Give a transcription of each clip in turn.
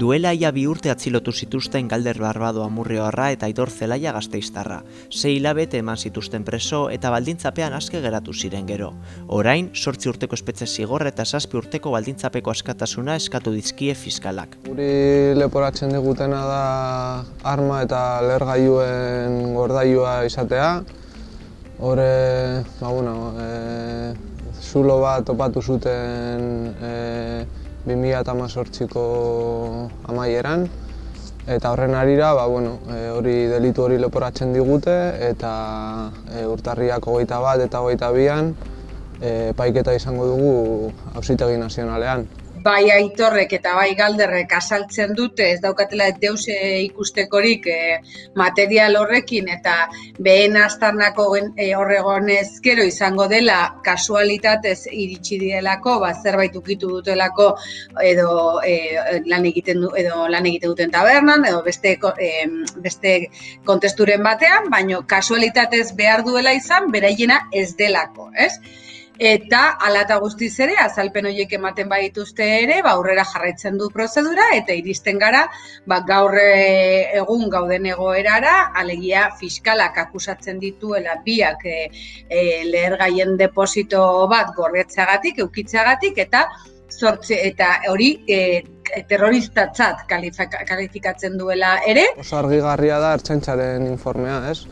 Duela ia 2 urte atzilotu zituzten Galder Barbado Amurrioarra eta Aitor Zelaia Gasteiztarra. 6 hilabete eman zituzten preso eta baldintzapean aske geratu ziren gero. Orain, 8 urteko espetxe zigorra eta 7 urteko baldintzapeko askatasuna eskatu dizkie fiskalak. Guri leporatzen digutena da arma eta lehergailuen gordailua izatea. Hore, zulo bat topatu zuten 2018ko amaieran, eta horren harira hori delitu hori leporatzen digute, eta urtarriak 21 eta 22an epaiketa izango dugu Auzitegi Nazionalean. Bai Aitorrek eta bai Galderrek azaltzen dute ez daukatela deus ikustekorik material horrekin eta behen aztarnako horregonez gero izango dela kasualitatez iritsi direlako, zerbait ukitu dutelako edo lan egiten duten tabernan edo beste kontesturen batean, baino kasualitatez behar duela izan beraiena ez delako, ez? Eta hala eta guztiz ere, azalpen horiek ematen badituzte ere, aurrera jarraitzen du prozedura eta iristen gara gaur egun gauden egoerara, alegia fiskalak akusatzen dituela biak lehergaien deposito bat gorretzeagatik, eukitzeagatik eta hori terroristatzat kalifikatzen duela ere. Oso argigarria da Ertzaintzaren informea, ez?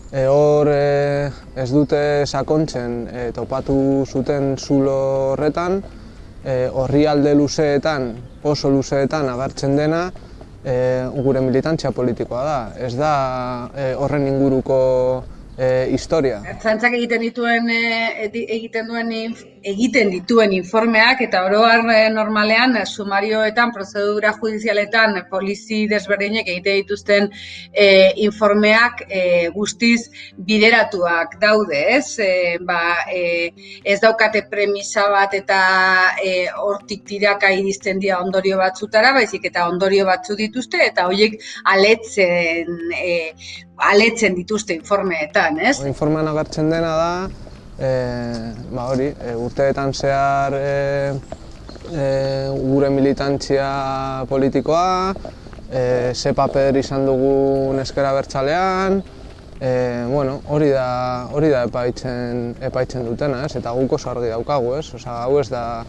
Hor ez dute sakontzen topatu zuten zulo horretan, orrialde luzeetan, oso luzeetan agertzen dena gure militantzia politikoa da. Ez da horren inguruko historia. Ertzaintzak egiten dituen informeak eta oro har normalean sumarioetan, prozedura judizialetan polizi desberdinek egite dituzten informeak guztiz bideratuak daude, ez? Ez daukate premisa bat eta hortik tiraka iristen dira ondorio batzutara, baizik eta ondorio batzu dituzte eta horiek aletzen dituzte informeetan, ez? Informean agertzen dena da, urteetan zehar gure militantzia politikoa, ze paper izan dugun ezker abertzalean, hori da epaitzen dutena, ez? Eta guk oso argi daukagu, ez? Hau ez da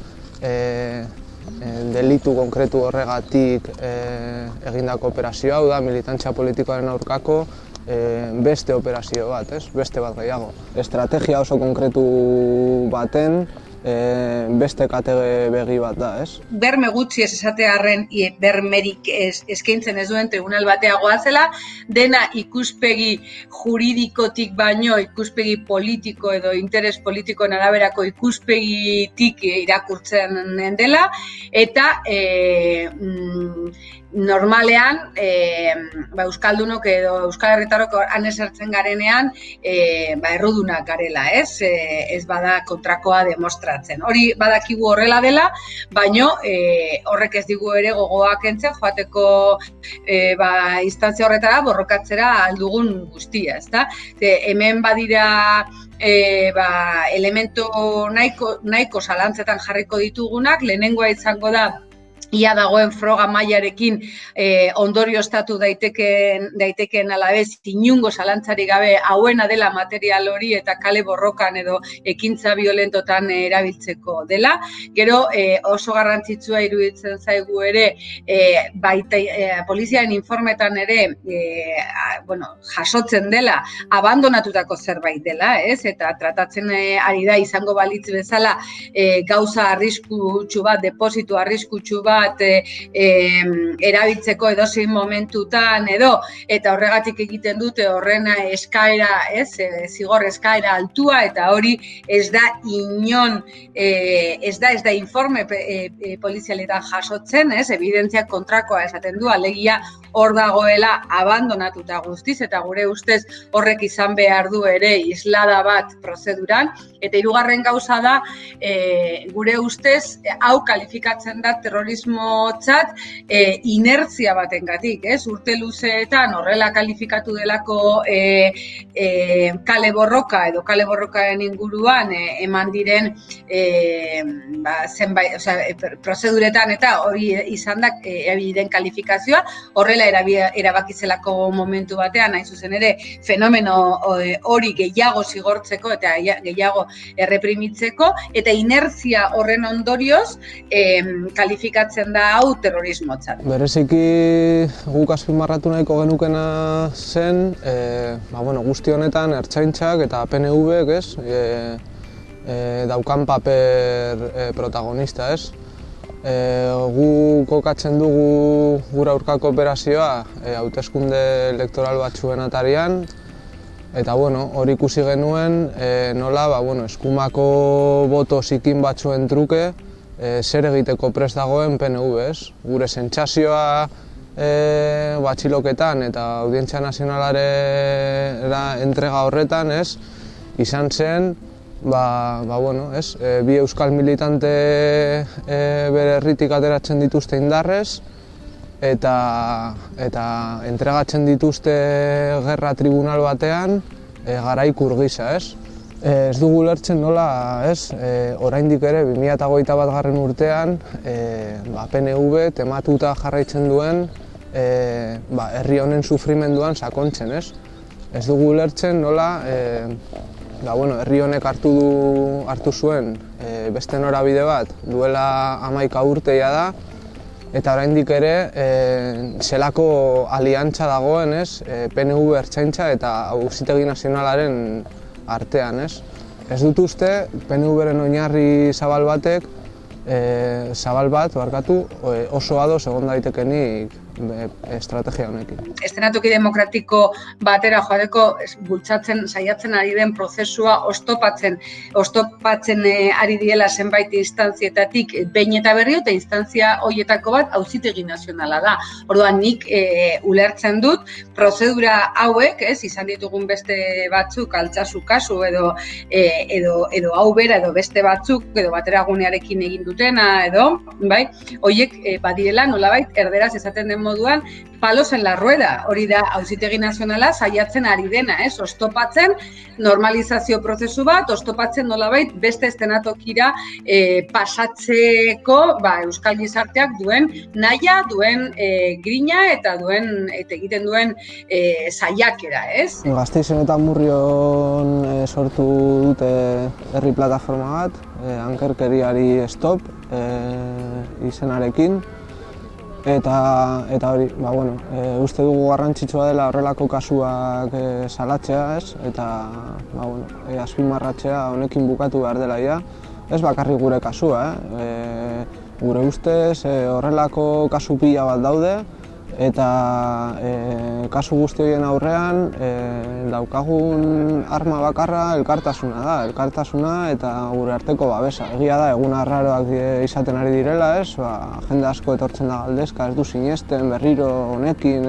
delitu konkretu horregatik egindako operazioa, hau da militantzia politikoaren aurkako beste operazio bat, ez? Beste bat gehiago. Estrategia oso konkretu baten beste katege begi bat da, ez? Berme gutxi ez esatearren bermerik eskaintzen ez duen tribunal bateagoa zela, dena ikuspegi juridikotik baino ikuspegi politiko edo interes politikoen araberako ikuspegitik irakurtzen dela, eta normalean, euskaldunok edo euskal herritarrok han esertzen garenean, errudunak garela, ez? Ez bada kontrakoa demostratzen. Hori badakigu horrela dela, baino horrek ez digu ere gogoa kentzen joateko instantzia horretara borrokatzera aldugun guztia, ezta? Hemen badira elementu nahiko zalantzetan jarriko ditugunak, lehenengoa izango da ia dagoen froga mailarekin ondorioztatu daitekeen alabez, inungo zalantzarik gabe hauena dela material hori eta kale borrokan edo ekintza violentotan erabiltzeko dela. Gero oso garrantzitsua iruditzen zaigu ere, poliziaren informetan ere jasotzen dela abandonatutako zerbait dela, ez? Eta tratatzen ari da izango balitz bezala gauza arriskutsu bat, depositu arriskutsu bat erabiltzeko edozein momentutan eta horregatik egiten dute horren eskaera, zigor eskaera altua eta hori ez da informe polizialetan jasotzen, evidentzia kontrakoa esaten du, alegia hor dagoela abandonatuta guztiz eta gure ustez horrek izan behar du ere islada bat prozeduran, eta hirugarren gauza da gure ustez hau kalifikatzen da terrorismo terrorismotzat inertzia batengatik, ez? Urte luzeetan horrela kalifikatu delako kale borroka edo kale borrokaren inguruan eman diren zenbait, prozeduretan eta hori izan da den kalifikazioa, horrela erabakizelako momentu batean, hain zuzen ere, fenomeno hori gehiago zigortzeko eta gehiago erreprimitzeko, eta inertzia horren ondorioz kalifikatzen da hau terrorismotzat. Bereziki guk azpimarratu nahiko genukena zen, guzti honetan Ertzaintzak eta PNV-ek, daukan paper protagonista, ez? Gu kokatzen dugu gure aurkako operazioa hauteskunde elektoral batzuen atarian, eta hori ikusi genuen nola eskumako boto zikin batzuen truke zer egiteko prest dagoen PNV, ez? Gure sentsazioa atxiloketan eta Audientzia Nazionalara entrega horretan, ez? Izan zen bi euskal militante bere herritik ateratzen dituzte indarrez eta entregatzen dituzte gerra tribunal batean garaikur gisa, ez? Ez dugu ulertzen nola, ez? Oraindik ere 2021. Urtean PNV tematuta jarraitzen duen herri honen sufrimenduan sakontzen, ez? Ez dugu ulertzen nola herri honek hartu zuen beste norabide bat duela 11 urteia da, eta oraindik ere zelako aliantza dagoen, ez? PNV Ertzaintza eta Auzitegi Nazionalaren artean, ez? Ez dut uste PNV-ren oinarri zabal bat oso ados egon daitekenik estrategia honekin. Eszenatoki demokratiko batera joateko bultzatzen saiatzen ari den prozesua oztopatzen ari diela zenbait instantzietatik behin eta berriro, eta instantzia horietako bat Auzitegi Nazionala da. Orduan nik ulertzen dut prozedura hauek, izan ditugun beste batzuk, Altsasu kasu edo hau bera edo beste batzuk edo bateragunearekin egin dutena edo, bai, horiek badirela nolabait erderaz esaten den moduan palos en la rueda, hori da Auzitegi Nazionala saiatzen ari dena, oztopatzen normalizazio prozesu bat, oztopatzen nolabait beste eszenatokira pasatzeko euskal gizarteak duen nahia, duen grina eta egiten duen saiakera, ez? Gasteizen eta Amurrion sortu dute herri plataforma bat, ankerkeriari stop izenarekin. Eta hori, uste dugu garrantzitsua dela horrelako kasuak salatzea, ez? Eta azpimarratzea honekin bukatu behar dela ia. Ez bakarrik gure kasua, gure ustez horrelako kasu pila bat daude, eta kasu guzti horien aurrean daukagun arma bakarra elkartasuna da, eta gure arteko babesa. Egia da, egun arraroak izaten ari direla, ez? Jende asko etortzen da galdezka, ez du sinesten, berriro honekin,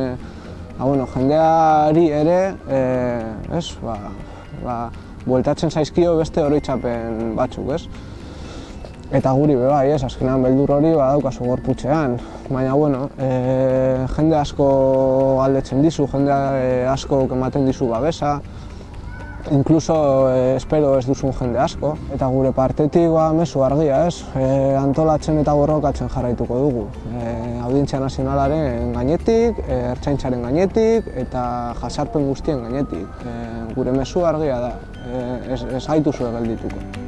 jendeari ere, bueltatzen zaizkio beste oroitzapen batzuk, ez? Eta guri bai, azkenean beldur hori badaukazu gorputzean. Baina, jende asko galdetzen dizu, jende asko ematen dizu babesa. Inkluso espero ez duzun jende asko. Eta gure partetik mezu argia, ez? Antolatzen eta borrokatzen jarraituko dugu. Audientzia Nazionalaren gainetik, Ertzaintzaren gainetik eta jazarpen guztien gainetik. Gure mezu argia da, ez gaituzue geldituko.